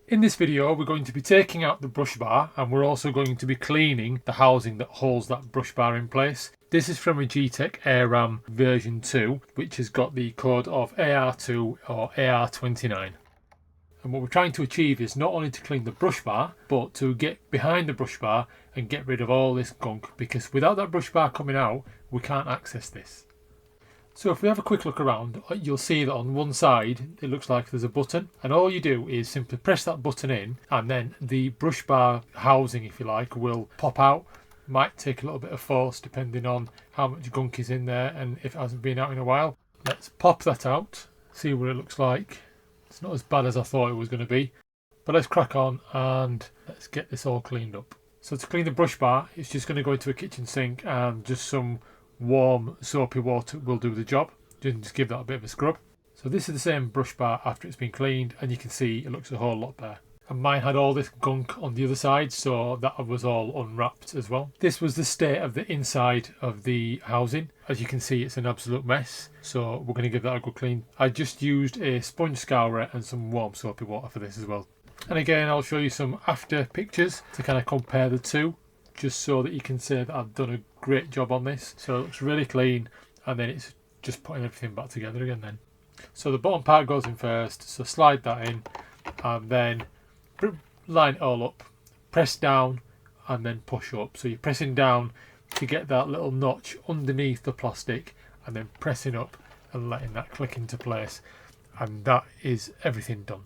In this video we're going to be taking out the brush bar, and we're also going to be cleaning the housing that holds that brush bar in place. This is from a Gtech Air Ram version 2, which has got the code of AR2 or AR29. And what we're trying to achieve is not only to clean the brush bar, but to get behind the brush bar and get rid of all this gunk, because without that brush bar coming out we can't access this. So if we have a quick look around, you'll see that on one side it looks like there's a button, and all you do is simply press that button in, and then the brush bar housing, if you like, will pop out. Might take a little bit of force depending on how much gunk is in there and if it hasn't been out in a while. Let's pop that out, see what it looks like. It's not as bad as I thought it was going to be, but let's crack on and let's get this all cleaned up. So to clean the brush bar, it's just going to go into a kitchen sink, and just some warm soapy water will do the job. Just give that a bit of a scrub. So this is the same brush bar after it's been cleaned, and you can see it looks a whole lot better. And mine had all this gunk on the other side, so that was all unwrapped as well. This was the state of the inside of the housing. As you can see, it's an absolute mess, so we're going to give that a good clean. I just used a sponge scourer and some warm soapy water for this as well. And again, I'll show you some after pictures to kind of compare the two, just so that you can say that I've done a great job on this. So it looks really clean, and then it's just putting everything back together again then. So the bottom part goes in first, so slide that in, and then line it all up, press down and then push up. So you're pressing down to get that little notch underneath the plastic, and then pressing up and letting that click into place, and that is everything done.